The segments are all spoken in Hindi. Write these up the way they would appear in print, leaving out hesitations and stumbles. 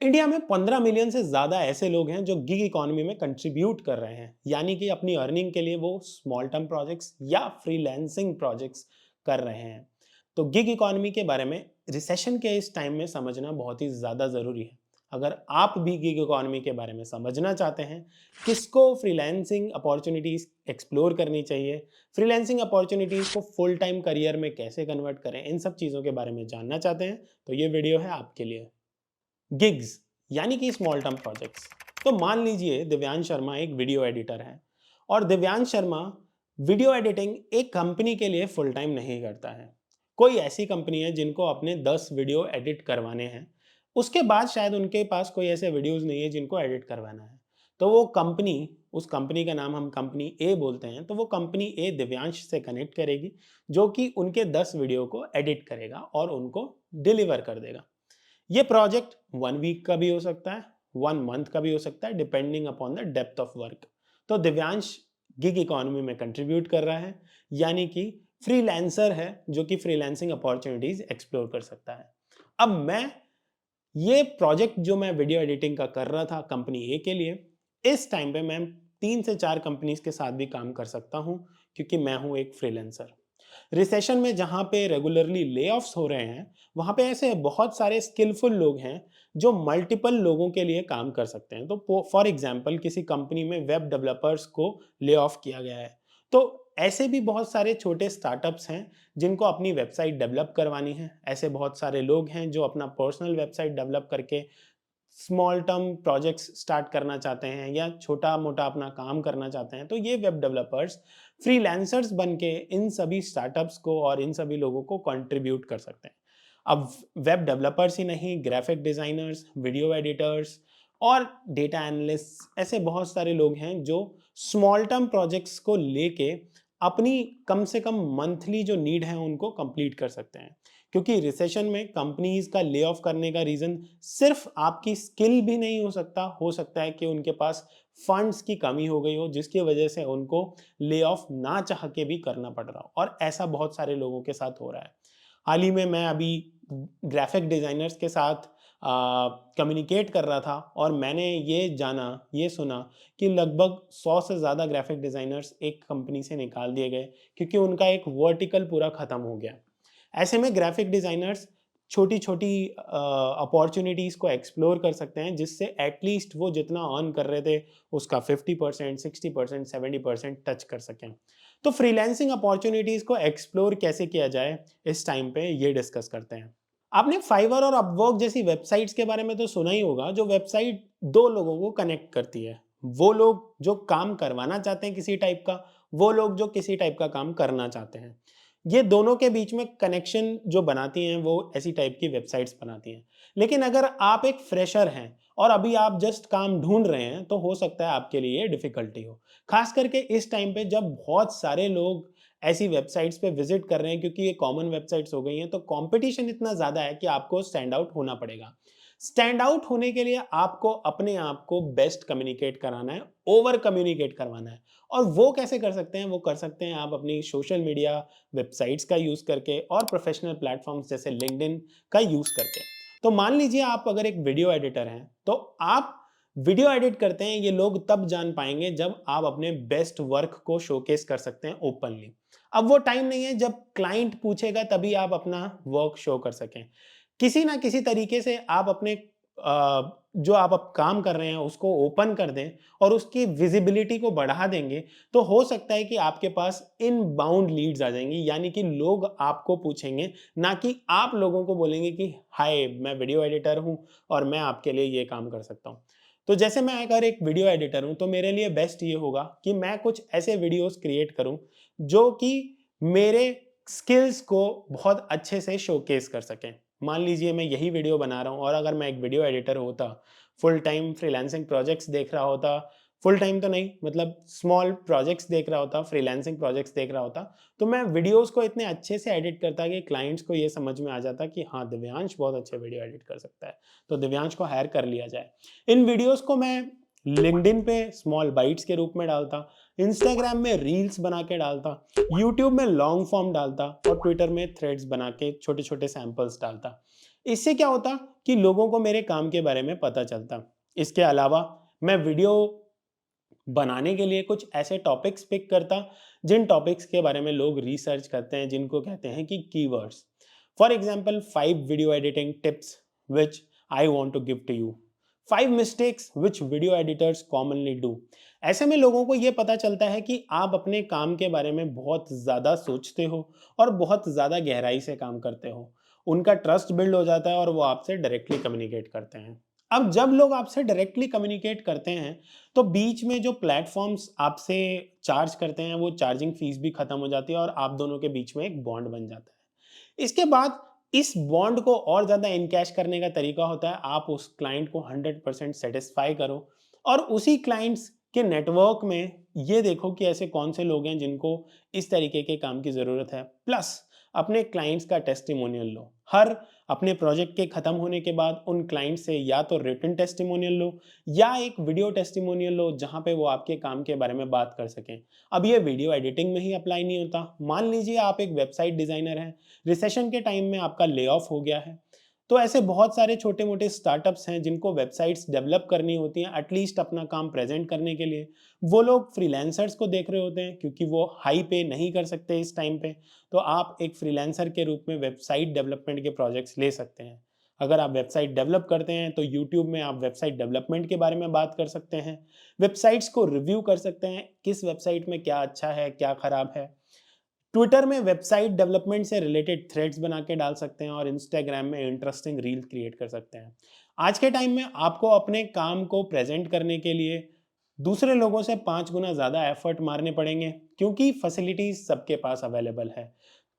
इंडिया में 15 मिलियन से ज़्यादा ऐसे लोग हैं जो गिग इकोनॉमी में कंट्रीब्यूट कर रहे हैं, यानी कि अपनी अर्निंग के लिए वो स्मॉल टर्म प्रोजेक्ट्स या फ्रीलांसिंग प्रोजेक्ट्स कर रहे हैं। तो गिग इकोनॉमी के बारे में रिसेशन के इस टाइम में समझना बहुत ही ज़्यादा ज़रूरी है। अगर आप भी गिग इकोनॉमी के बारे में समझना चाहते हैं, किसको फ्रीलांसिंग अपॉर्चुनिटीज़ एक्सप्लोर करनी चाहिए, फ्रीलांसिंग अपॉर्चुनिटीज़ को फुल टाइम करियर में कैसे कन्वर्ट करें, इन सब चीज़ों के बारे में जानना चाहते हैं, तो ये वीडियो है आपके लिए। गिग्स यानी कि स्मॉल टर्म प्रोजेक्ट्स। तो मान लीजिए दिव्यांश शर्मा एक वीडियो एडिटर है और दिव्यांश शर्मा वीडियो एडिटिंग एक कंपनी के लिए फुल टाइम नहीं करता है। कोई ऐसी कंपनी है जिनको अपने 10 वीडियो एडिट करवाने हैं, उसके बाद शायद उनके पास कोई ऐसे वीडियोस नहीं है जिनको एडिट करवाना है। तो वो कंपनी, उस कंपनी का नाम हम कंपनी ए बोलते हैं, तो वो कंपनी ए दिव्यांश से कनेक्ट करेगी जो कि उनके 10 वीडियो को एडिट करेगा और उनको डिलीवर कर देगा। ये प्रोजेक्ट 1 वीक का भी हो सकता है, 1 मंथ का भी हो सकता है, depending upon the depth of work. तो दिव्यांश गिग इकोनॉमी में कंट्रीब्यूट कर रहा है, यानी कि फ्रीलांसर है जो कि फ्रीलांसिंग अपॉर्चुनिटीज एक्सप्लोर कर सकता है। अब मैं ये प्रोजेक्ट जो मैं वीडियो एडिटिंग का कर रहा था कंपनी ए के लिए, इस टाइम पे मैं 3 से 4 कंपनीज के साथ भी काम कर सकता हूँ, क्योंकि मैं हूँ एक फ्रीलांसर। रिसेशन में जहाँ पे रेगुलरली लेऑफ्स हो रहे हैं, वहाँ पे ऐसे बहुत सारे स्किलफुल लोग हैं जो मल्टीपल लोगों के लिए काम कर सकते हैं। तो फॉर एग्जांपल किसी कंपनी में वेब डेवलपर्स को ले ऑफ किया गया है, तो ऐसे भी बहुत सारे छोटे स्टार्टअप्स हैं जिनको अपनी वेबसाइट डेवलप करवानी है। ऐसे बहुत सारे लोग हैं जो अपना पर्सनल वेबसाइट डेवलप करके स्मॉल टर्म प्रोजेक्ट्स स्टार्ट करना चाहते हैं या छोटा-मोटा अपना काम करना चाहते हैं, तो ये वेब डेवलपर्स फ्रीलांसर्स बन के इन सभी स्टार्टअप्स को और इन सभी लोगों को कंट्रीब्यूट कर सकते हैं। अब वेब डेवलपर्स ही नहीं, ग्राफिक डिज़ाइनर्स, वीडियो एडिटर्स और डेटा एनालिस्ट्स, ऐसे बहुत सारे लोग हैं जो स्मॉल टर्म प्रोजेक्ट्स को लेके अपनी कम से कम मंथली जो नीड है उनको कंप्लीट कर सकते हैं। क्योंकि रिसेशन में कंपनीज का ले ऑफ करने का रीज़न सिर्फ आपकी स्किल भी नहीं हो सकता है कि उनके पास फंड्स की कमी हो गई हो जिसकी वजह से उनको ले ऑफ ना चाह के भी करना पड़ रहा हो, और ऐसा बहुत सारे लोगों के साथ हो रहा है। हाल ही में मैं अभी ग्राफिक डिज़ाइनर्स के साथ कम्युनिकेट कर रहा था और मैंने ये सुना कि लगभग 100 से ज़्यादा ग्राफिक डिज़ाइनर्स एक कंपनी से निकाल दिए गए क्योंकि उनका एक वर्टिकल पूरा ख़त्म हो गया। ऐसे में ग्राफिक डिज़ाइनर्स छोटी-छोटी अपॉर्च्युनिटीज़ को एक्सप्लोर कर सकते हैं जिससे एटलीस्ट वो जितना अर्न कर रहे थे उसका 50%, 60%, 70% टच कर सकें। तो फ्रीलांसिंग अपॉर्च्युनिटीज़ को एक्सप्लोर कैसे किया जाए, इस टाइम पे ये डिस्कस करते हैं। आपने फाइवर और अपवर्क जैसी वेबसाइट्स के बारे में तो सुना ही होगा, जो वेबसाइट 2 लोगों को कनेक्ट करती है। वो लोग जो काम करवाना चाहते हैं किसी टाइप का, वो लोग जो किसी टाइप का काम करना चाहते हैं। ये दोनों के बीच में कनेक्शन जो बनाती हैं वो ऐसी टाइप की वेबसाइट्स बनाती हैं। लेकिन अगर आप एक फ्रेशर हैं और अभी आप जस्ट काम ढूँढ रहे हैं, तो हो सकता है आपके लिए ये डिफ़िकल्टी हो। ख़ास करके इस टाइम पे जब बहुत सारे लोग ऐसी वेबसाइट्स पे विज़िट कर रहे हैं, क्योंकि ये कॉमन वेबसाइट्स हो गई हैं, तो कॉम्पिटिशन इतना ज़्यादा है कि आपको स्टैंड आउट होना पड़ेगा। स्टैंड आउट होने के लिए आपको अपने आप को बेस्ट कम्युनिकेट कराना है, ओवर कम्युनिकेट करवाना है। और वो कैसे कर सकते हैं? वो कर सकते हैं आप अपनी सोशल मीडिया वेबसाइट्स का यूज़ करके और प्रोफ़ेशनल प्लेटफ़ॉर्म्स जैसे लिंक्डइन का यूज़ करके। तो मान लीजिए आप अगर एक वीडियो एडिटर हैं, तो आप वीडियो एडिट करते हैं, ये लोग तब जान पाएँगे जब आप अपने बेस्ट वर्क को शोकेस कर सकते हैं ओपनली। अब वो टाइम नहीं है जब क्लाइंट पूछेगा तभी आप अपना वर्क शो कर सकें। किसी ना किसी तरीके से आप अपने जो आप अब काम कर रहे हैं उसको ओपन कर दें और उसकी विजिबिलिटी को बढ़ा देंगे, तो हो सकता है कि आपके पास इनबाउंड लीड्स आ जाएँगी, यानी कि लोग आपको पूछेंगे, ना कि आप लोगों को बोलेंगे कि हाय, मैं वीडियो एडिटर हूँ और मैं आपके लिए ये काम कर सकता हूँ। तो जैसे मैं अगर एक वीडियो एडिटर हूँ, तो मेरे लिए बेस्ट ये होगा कि मैं कुछ ऐसे वीडियोज़ क्रिएट करूँ, जो कि मेरे स्किल्स को बहुत अच्छे से शोकेस कर सकें। मान लीजिए मैं यही वीडियो बना रहा हूँ और अगर मैं एक वीडियो एडिटर होता, फुल टाइम फ्रीलांसिंग प्रोजेक्ट्स देख रहा होता, फुल टाइम तो नहीं, मतलब स्मॉल प्रोजेक्ट्स देख रहा होता, फ्रीलांसिंग प्रोजेक्ट्स देख रहा होता, तो मैं वीडियोज़ को इतने अच्छे से एडिट करता कि क्लाइंट्स को ये समझ में आ जाता कि हाँ, दिव्यांश बहुत अच्छे वीडियो एडिट कर सकता है, तो दिव्यांश को हायर कर लिया जाए। इन वीडियोज़ को मैं लिंक्डइन पे स्मॉल बाइट्स के रूप में डालता, इंस्टाग्राम में रील्स बना के डालता, यूट्यूब में लॉन्ग फॉर्म डालता और ट्विटर में थ्रेड्स बना के छोटे-छोटे सैंपल्स डालता। इससे क्या होता कि लोगों को मेरे काम के बारे में पता चलता। इसके अलावा मैं वीडियो बनाने के लिए कुछ ऐसे टॉपिक्स पिक करता जिन टॉपिक्स के बारे में लोग रिसर्च करते हैं, जिनको कहते हैं कि keywords. For example 5 video editing tips which I want to give to you, 5 mistakes which video editors commonly do. ऐसे में लोगों को ये पता चलता है कि आप अपने काम के बारे में बहुत ज़्यादा सोचते हो और बहुत ज़्यादा गहराई से काम करते हो। उनका ट्रस्ट बिल्ड हो जाता है और वो आपसे डायरेक्टली कम्युनिकेट करते हैं। अब जब लोग आपसे डायरेक्टली कम्युनिकेट करते हैं तो बीच में जो प्लेटफॉर्म्स आपसे चार्ज करते हैं वो चार्जिंग फीस भी खत्म हो जाती है और आप दोनों के बीच में एक बॉन्ड बन जाता है। इसके बाद इस बॉन्ड को और ज़्यादा इनकैश करने का तरीका होता है, आप उस क्लाइंट को 100% सेटिस्फाई करो और उसी क्लाइंट्स के नेटवर्क में ये देखो कि ऐसे कौन से लोग हैं जिनको इस तरीके के काम की ज़रूरत है। प्लस अपने क्लाइंट्स का टेस्टिमोनियल लो। हर अपने प्रोजेक्ट के खत्म होने के बाद उन क्लाइंट से या तो रिटन टेस्टिमोनियल लो या एक वीडियो टेस्टिमोनियल लो जहां पे वो आपके काम के बारे में बात कर सकें। अब ये वीडियो एडिटिंग में ही अप्लाई नहीं होता। मान लीजिए आप एक वेबसाइट डिजाइनर हैं, रिसेशन के टाइम में आपका ले ऑफ हो गया है, तो ऐसे बहुत सारे छोटे मोटे स्टार्टअप्स हैं जिनको वेबसाइट्स डेवलप करनी होती हैं एटलीस्ट अपना काम प्रेजेंट करने के लिए। वो लोग फ्रीलांसर्स को देख रहे होते हैं क्योंकि वो हाई पे नहीं कर सकते इस टाइम पे। तो आप एक फ्रीलांसर के रूप में वेबसाइट डेवलपमेंट के प्रोजेक्ट्स ले सकते हैं। अगर आप वेबसाइट डेवलप करते हैं तो यूट्यूब में आप वेबसाइट डेवलपमेंट के बारे में बात कर सकते हैं, वेबसाइट्स को रिव्यू कर सकते हैं, किस वेबसाइट में क्या अच्छा है क्या खराब है। ट्विटर में वेबसाइट डेवलपमेंट से रिलेटेड थ्रेड्स बना के डाल सकते हैं और इंस्टाग्राम में इंटरेस्टिंग रील क्रिएट कर सकते हैं। आज के टाइम में आपको अपने काम को प्रेजेंट करने के लिए दूसरे लोगों से 5 गुना ज़्यादा एफर्ट मारने पड़ेंगे क्योंकि फैसिलिटीज सबके पास अवेलेबल है।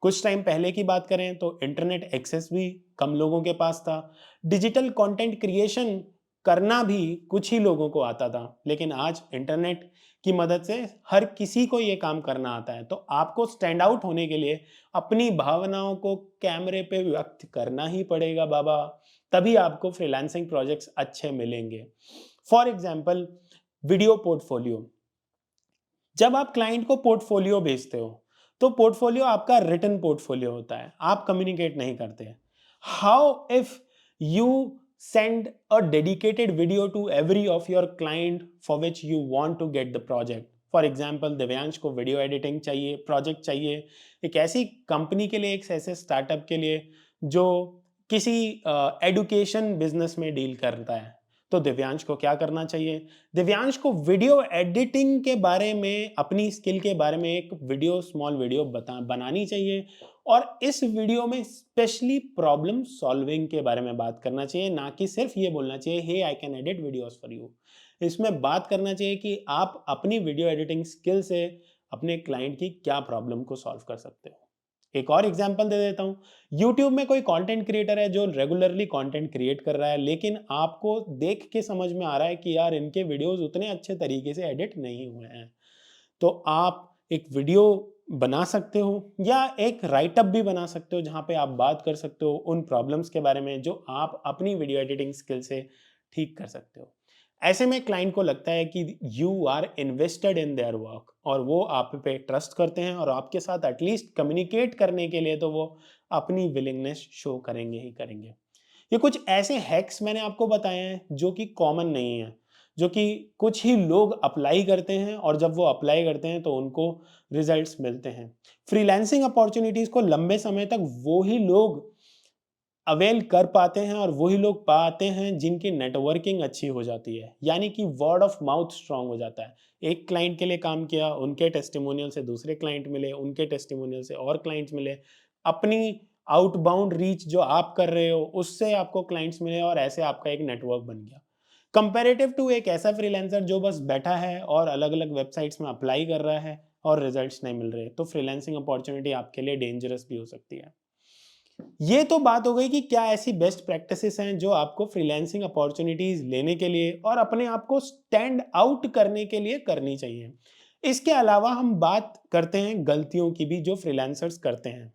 कुछ टाइम पहले की बात करें तो इंटरनेट एक्सेस भी कम लोगों के पास था। डिजिटल कंटेंट क्रिएशन करना भी कुछ ही लोगों को आता था, लेकिन आज इंटरनेट की मदद से हर किसी को ये काम करना आता है। तो आपको स्टैंड आउट होने के लिए अपनी भावनाओं को कैमरे पे व्यक्त करना ही पड़ेगा बाबा, तभी आपको फ्रीलांसिंग प्रोजेक्ट्स अच्छे मिलेंगे। For example video portfolio. जब आप क्लाइंट को पोर्टफोलियो भेजते हो तो पोर्टफोलियो आपका रिटन पोर्टफोलियो होता है, आप कम्युनिकेट नहीं करते। How if you send a dedicated video to every of your client for which you want to get the project. For example Divyansh को वीडियो एडिटिंग चाहिए, प्रोजेक्ट चाहिए एक ऐसी कंपनी के लिए, एक ऐसे स्टार्टअप के लिए जो किसी एडुकेशन बिजनेस में डील करता है। तो दिव्यांश को क्या करना चाहिए? दिव्यांश को वीडियो एडिटिंग के बारे में, अपनी स्किल के बारे में एक वीडियो, स्मॉल वीडियो बनानी चाहिए और इस वीडियो में स्पेशली प्रॉब्लम सॉल्विंग के बारे में बात करना चाहिए, ना कि सिर्फ ये बोलना चाहिए hey I can edit videos for you. इसमें बात करना चाहिए कि आप अपनी वीडियो एडिटिंग स्किल से अपने क्लाइंट की क्या प्रॉब्लम को सॉल्व कर सकते हो। एक और एग्जांपल दे देता हूँ। यूट्यूब में कोई कंटेंट क्रिएटर है जो रेगुलरली कंटेंट क्रिएट कर रहा है, लेकिन आपको देख के समझ में आ रहा है कि यार इनके वीडियोस उतने अच्छे तरीके से एडिट नहीं हुए हैं। तो आप एक वीडियो बना सकते हो या एक राइटअप भी बना सकते हो जहाँ पे आप बात कर सकते हो उन प्रॉब्लम्स के बारे में जो आप अपनी वीडियो एडिटिंग स्किल से ठीक कर सकते हो। ऐसे में क्लाइंट को लगता है कि you are invested in their work और वो आप पे ट्रस्ट करते हैं और आपके साथ एटलीस्ट कम्युनिकेट करने के लिए तो वो अपनी विलिंगनेस शो करेंगे ही करेंगे। ये कुछ ऐसे हैक्स मैंने आपको बताए हैं जो कि कॉमन नहीं है, जो कि कुछ ही लोग अप्लाई करते हैं और जब वो अप्लाई करते हैं तो उनको रिजल्ट्स मिलते हैं। फ्रीलांसिंग अपॉर्चुनिटीज को लंबे समय तक वो ही लोग अवेल कर पाते हैं और वही लोग पाते हैं जिनकी नेटवर्किंग अच्छी हो जाती है, यानी कि वर्ड ऑफ माउथ स्ट्रांग हो जाता है। एक क्लाइंट के लिए काम किया, उनके टेस्टिमोनियल से दूसरे क्लाइंट मिले, उनके टेस्टिमोनियल से और क्लाइंट्स मिले, अपनी आउटबाउंड रीच जो आप कर रहे हो उससे आपको क्लाइंट्स मिले और ऐसे आपका एक नेटवर्क बन गया। कंपैरेटिव टू एक ऐसा फ्रीलांसर जो बस बैठा है और अलग अलग वेबसाइट्स में अप्लाई कर रहा है और रिजल्ट्स नहीं मिल रहे, तो फ्रीलांसिंग अपॉर्चुनिटी आपके लिए डेंजरस भी हो सकती है। ये तो बात हो गई कि क्या ऐसी बेस्ट प्रैक्टिसेस हैं जो आपको फ्रीलांसिंग अपॉर्चुनिटीज लेने के लिए और अपने आप को स्टैंड आउट करने के लिए करनी चाहिए। इसके अलावा हम बात करते हैं गलतियों की भी जो फ्रीलांसर्स करते हैं।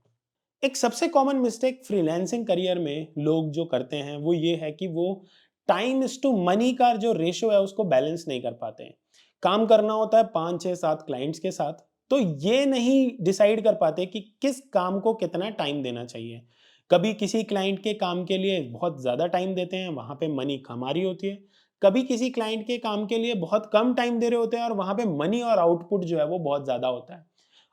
एक सबसे कॉमन मिस्टेक फ्रीलांसिंग करियर में लोग जो करते हैं वो ये है कि वो टाइम इज टू मनी का जो रेशियो है उसको बैलेंस नहीं कर पाते हैं। काम करना होता है 5 6 7 क्लाइंट्स के साथ, तो ये नहीं डिसाइड कर पाते कि किस काम को कितना टाइम देना चाहिए। कभी किसी क्लाइंट के काम के लिए बहुत ज़्यादा टाइम देते हैं, वहाँ पे मनी कम आ रही होती है। कभी किसी क्लाइंट के काम के लिए बहुत कम टाइम दे रहे होते हैं और वहाँ पे मनी और आउटपुट जो है वो बहुत ज़्यादा होता है।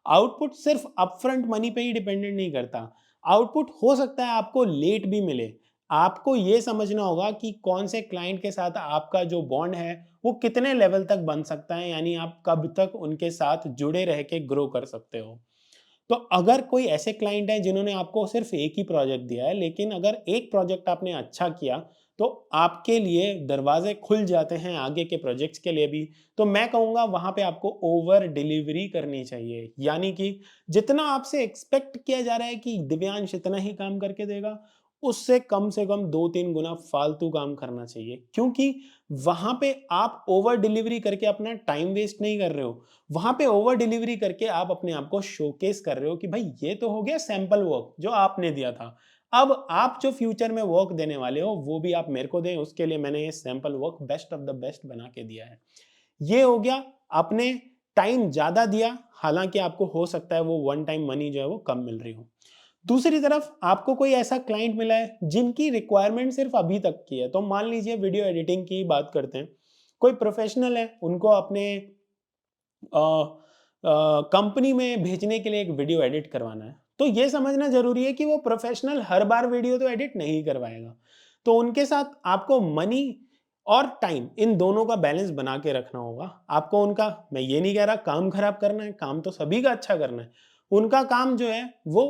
आउटपुट सिर्फ अपफ्रंट मनी पे ही डिपेंडेंट नहीं करता। आउटपुट हो सकता है आपको लेट भी मिले। आपको ये समझना होगा कि कौन से क्लाइंट के साथ आपका जो बॉन्ड है वो कितने लेवल तक बन सकता है, यानी आप कब तक उनके साथ जुड़े रह के ग्रो कर सकते हो। तो अगर कोई ऐसे क्लाइंट हैं जिन्होंने आपको सिर्फ एक ही प्रोजेक्ट दिया है, लेकिन अगर एक प्रोजेक्ट आपने अच्छा किया तो आपके लिए दरवाजे खुल जाते हैं आगे के प्रोजेक्ट्स के लिए भी। तो मैं कहूँगा वहाँ पे आपको ओवर डिलीवरी करनी चाहिए, यानी कि जितना आपसे एक्सपेक्ट किया जा रहा है कि दिव्यांश इतना ही काम करके देगा, उससे कम से कम 2-3 गुना फालतू काम करना चाहिए। क्योंकि वहाँ पे आप ओवर डिलीवरी करके अपना टाइम वेस्ट नहीं कर रहे हो। वहाँ पे ओवर डिलीवरी करके आप अपने आप को शोकेस कर रहे हो कि भाई ये तो हो गया सैंपल वर्क जो आपने दिया था। अब आप जो फ्यूचर में वर्क देने वाले हो वो भी आप मेरे को दें, उसके लिए मैंने ये sample work best of the best बना के दिया है। ये हो गया, आपने टाइम ज़्यादा दिया, हालाँकि आपको हो सकता है वो वन टाइम मनी जो है वो कम मिल रही हो। दूसरी तरफ आपको कोई ऐसा क्लाइंट मिला है जिनकी रिक्वायरमेंट सिर्फ अभी तक की है, तो मान लीजिए वीडियो एडिटिंग की बात करते हैं। कोई प्रोफेशनल है, उनको अपने कंपनी में भेजने के लिए एक वीडियो एडिट करवाना है, तो ये समझना ज़रूरी है कि वो प्रोफ़ेशनल हर बार वीडियो तो एडिट नहीं करवाएगा। तो उनके साथ आपको मनी और टाइम इन दोनों का बैलेंस बना के रखना होगा। आपको उनका, मैं ये नहीं कह रहा काम खराब करना है, काम तो सभी का अच्छा करना है। उनका काम जो है वो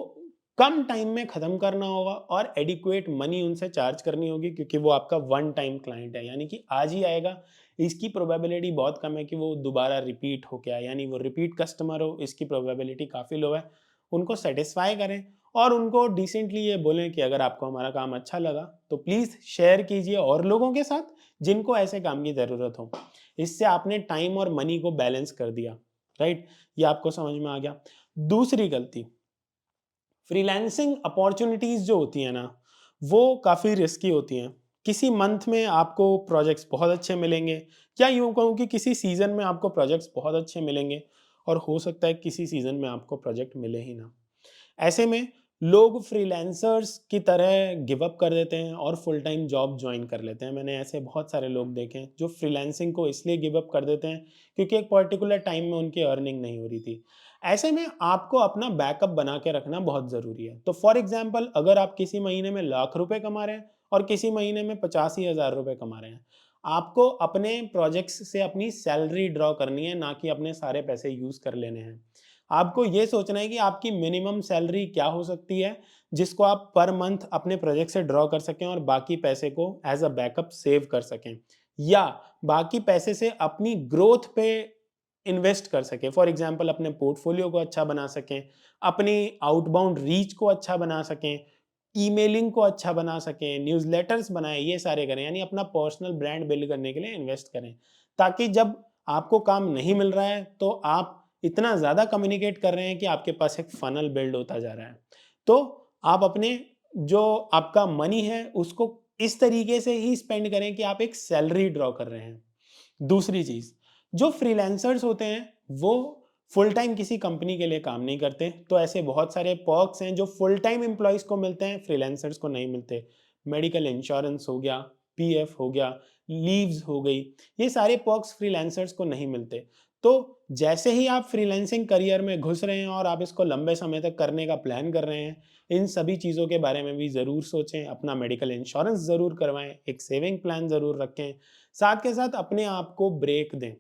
कम टाइम में ख़त्म करना होगा और एडिक्वेट मनी उनसे चार्ज करनी होगी, क्योंकि वो आपका वन टाइम क्लाइंट है, यानी कि आज ही आएगा। इसकी प्रोबेबिलिटी बहुत कम है कि वो दोबारा रिपीट हो के आए, यानी वो रिपीट कस्टमर हो, इसकी प्रोबेबिलिटी काफ़ी लो है। उनको सेटिस्फाई करें और उनको डिसेंटली ये बोलें कि अगर आपको हमारा काम अच्छा लगा तो प्लीज़ शेयर कीजिए और लोगों के साथ जिनको ऐसे काम की ज़रूरत हो। इससे आपने टाइम और मनी को बैलेंस कर दिया, राइट? ये आपको समझ में आ गया। दूसरी गलती, फ्रीलांसिंग अपॉर्चुनिटीज़ जो होती हैं ना, वो काफ़ी रिस्की होती हैं। किसी मंथ में आपको प्रोजेक्ट्स बहुत अच्छे मिलेंगे, या यूँ कहूँ कि किसी सीज़न में आपको प्रोजेक्ट्स बहुत अच्छे मिलेंगे और हो सकता है किसी सीज़न में आपको प्रोजेक्ट मिले ही ना। ऐसे में लोग फ्रीलांसर्स की तरह गिव अप कर देते हैं और फुल टाइम जॉब जॉइन कर लेते हैं। मैंने ऐसे बहुत सारे लोग देखे हैं जो फ्रीलांसिंग को इसलिए गिव अप कर देते हैं क्योंकि एक पर्टिकुलर टाइम में उनकी अर्निंग नहीं हो रही थी। ऐसे में आपको अपना बैकअप बना के रखना बहुत ज़रूरी है। तो फॉर एग्जांपल, अगर आप किसी महीने में लाख रुपए कमा रहे हैं और किसी महीने में 85,000 रुपए कमा रहे हैं, आपको अपने प्रोजेक्ट्स से अपनी सैलरी ड्रॉ करनी है, ना कि अपने सारे पैसे यूज़ कर लेने हैं। आपको ये सोचना है कि आपकी मिनिमम सैलरी क्या हो सकती है, जिसको आप पर मंथ अपने प्रोजेक्ट से ड्रॉ कर सकें और बाकी पैसे को एज़ अ बैकअप सेव कर सकें, या बाकी पैसे से अपनी ग्रोथ पे इन्वेस्ट कर सकें। फॉर एग्ज़ाम्पल अपने पोर्टफोलियो को अच्छा बना सकें, अपनी आउटबाउंड रीच को अच्छा बना सकें, ईमेलिंग को अच्छा बना सकें, न्यूज़लेटर्स बनाएँ, ये सारे करें। यानी अपना पर्सनल ब्रांड बिल्ड करने के लिए इन्वेस्ट करें। ताकि जब आपको काम नहीं मिल रहा है, तो आप इतना ज़्यादा कम्युनिकेट कर रहे हैं कि आपके पास एक फ़नल बिल्ड होता जा रहा है। तो आप अपने जो आपका मनी है, उसको इस तरीके से ही स्पेंड करें कि आप एक सैलरी ड्रॉ कर रहे हैं। दूसरी चीज़, जो फ्रीलांसर्स होते हैं, वो फुल टाइम किसी कंपनी के लिए काम नहीं करते, तो ऐसे बहुत सारे पर्क्स हैं जो फुल टाइम एम्प्लॉइज़ को मिलते हैं, फ्रीलांसर्स को नहीं मिलते। मेडिकल इंश्योरेंस हो गया, पीएफ हो गया, लीव्स हो गई, ये सारे पर्क्स फ्रीलांसर्स को नहीं मिलते। तो जैसे ही आप फ्रीलांसिंग करियर में घुस रहे हैं और आप इसको लंबे समय तक करने का प्लान कर रहे हैं, इन सभी चीज़ों के बारे में भी ज़रूर सोचें, अपना मेडिकल इंश्योरेंस ज़रूर करवाएँ, एक सेविंग प्लान ज़रूर रखें, साथ के साथ अपने आप को ब्रेक दें।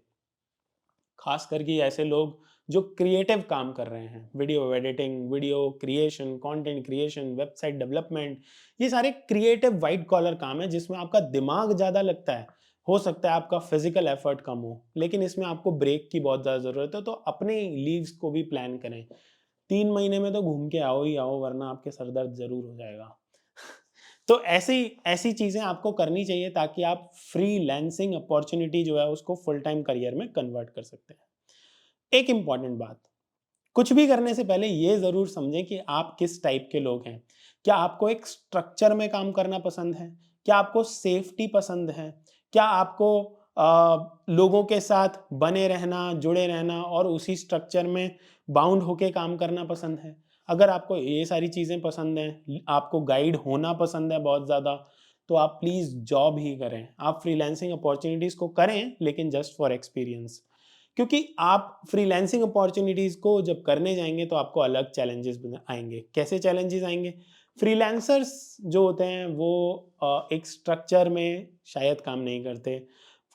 खास करके ऐसे लोग जो क्रिएटिव काम कर रहे हैं, video editing, video creation, content creation, website development, ये सारे क्रिएटिव व्हाइट कॉलर काम है जिसमें आपका दिमाग ज़्यादा लगता है। हो सकता है आपका फिजिकल एफर्ट कम हो, लेकिन इसमें आपको ब्रेक की बहुत ज़्यादा ज़रूरत है, तो अपने लीव्स को भी प्लान करें। 3 महीने में तो घूम के आओ ही आओ, वरना आपके सर दर्द ज़रूर हो जाएगा। तो ऐसी ऐसी चीज़ें आपको करनी चाहिए ताकि आप फ्रीलांसिंग अपॉर्च्युनिटी जो है उसको फुल टाइम करियर में कन्वर्ट कर सकते हैं। एक इम्पॉर्टेंट बात, कुछ भी करने से पहले ये ज़रूर समझें कि आप किस टाइप के लोग हैं। क्या आपको एक स्ट्रक्चर में काम करना पसंद है? क्या आपको सेफ्टी पसंद है? क्या आपको लोगों के साथ बने रहना, जुड़े रहना और उसी स्ट्रक्चर में बाउंड होके काम करना पसंद है? अगर आपको ये सारी चीज़ें पसंद हैं, आपको गाइड होना पसंद है बहुत ज़्यादा, तो आप प्लीज़ जॉब ही करें। आप फ्रीलांसिंग अपॉर्च्युनिटीज़ को करें, लेकिन जस्ट फॉर एक्सपीरियंस। क्योंकि आप फ्रीलांसिंग अपॉर्च्युनिटीज़ को जब करने जाएँगे तो आपको अलग चैलेंजेस आएँगे। कैसे चैलेंजेस आएँगे? फ्रीलांसर्स जो होते हैं वो एक स्ट्रक्चर में शायद काम नहीं करते।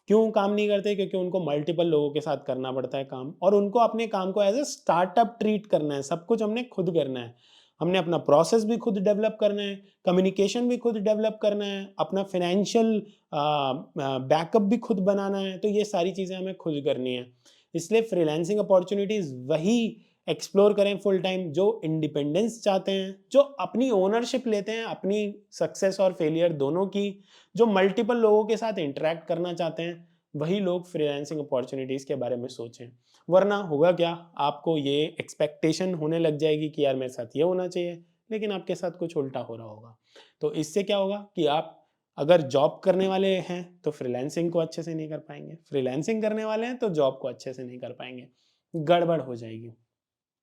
क्यों काम नहीं करते? क्योंकि उनको मल्टीपल लोगों के साथ करना पड़ता है काम, और उनको अपने काम को एज़ अ स्टार्टअप ट्रीट करना है। सब कुछ हमने खुद करना है। हमने अपना प्रोसेस भी खुद डेवलप करना है, कम्युनिकेशन भी खुद डेवलप करना है, अपना फाइनेंशियल बैकअप भी खुद बनाना है। तो ये सारी चीज़ें हमें खुद करनी है। इसलिए फ्रीलांसिंग अपॉर्च्युनिटीज़ वही एक्सप्लोर करें फुल टाइम जो इंडिपेंडेंस चाहते हैं, जो अपनी ओनरशिप लेते हैं अपनी सक्सेस और फेलियर दोनों की, जो मल्टीपल लोगों के साथ इंटरैक्ट करना चाहते हैं, वही लोग फ्रीलांसिंग अपॉर्च्युनिटीज़ के बारे में सोचें। वरना होगा क्या, आपको ये एक्सपेक्टेशन होने लग जाएगी कि यार मेरे साथ ये होना चाहिए, लेकिन आपके साथ कुछ उल्टा हो रहा होगा। तो इससे क्या होगा कि आप अगर जॉब करने वाले हैं तो फ्रीलांसिंग को अच्छे से नहीं कर पाएँगे, फ्रीलांसिंग करने वाले हैं तो जॉब को अच्छे से नहीं कर पाएँगे, गड़बड़ हो जाएगी।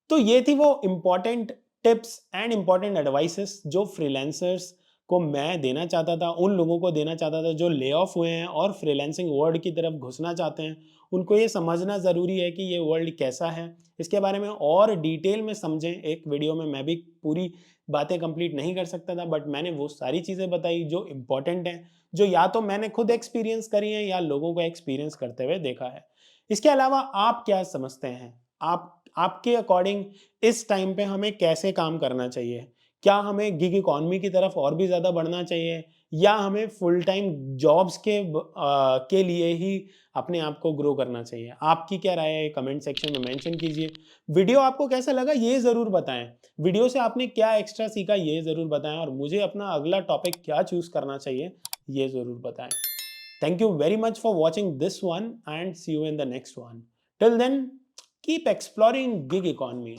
तो ये थी वो important tips and important advices जो फ्रीलांसर्स को मैं देना चाहता था, उन लोगों को देना चाहता था जो ले ऑफ हुए हैं और फ्रीलांसिंग वर्ल्ड की तरफ घुसना चाहते हैं। उनको ये समझना ज़रूरी है कि ये वर्ल्ड कैसा है, इसके बारे में और डिटेल में समझें। एक वीडियो में मैं भी पूरी बातें कंप्लीट नहीं कर सकता था, बट मैंने वो सारी चीज़ें बताई जो इम्पोर्टेंट हैं, जो या तो मैंने खुद एक्सपीरियंस करी हैं या लोगों को एक्सपीरियंस करते हुए देखा है। इसके अलावा आप क्या समझते हैं? आपके अकॉर्डिंग इस टाइम पे हमें कैसे काम करना चाहिए? क्या हमें गिग इकॉनमी की तरफ और भी ज़्यादा बढ़ना चाहिए, या हमें फुल टाइम जॉब्स के लिए ही अपने आप को ग्रो करना चाहिए? आपकी क्या राय है? कमेंट सेक्शन में मेंशन कीजिए। वीडियो आपको कैसा लगा ये ज़रूर बताएँ। वीडियो से आपने क्या एक्स्ट्रा सीखा ये ज़रूर बताएँ, और मुझे अपना अगला टॉपिक क्या चूज़ करना चाहिए ये ज़रूर बताएँ। Thank you very much for watching this one and see you in the next one. Till then, keep exploring gig economy.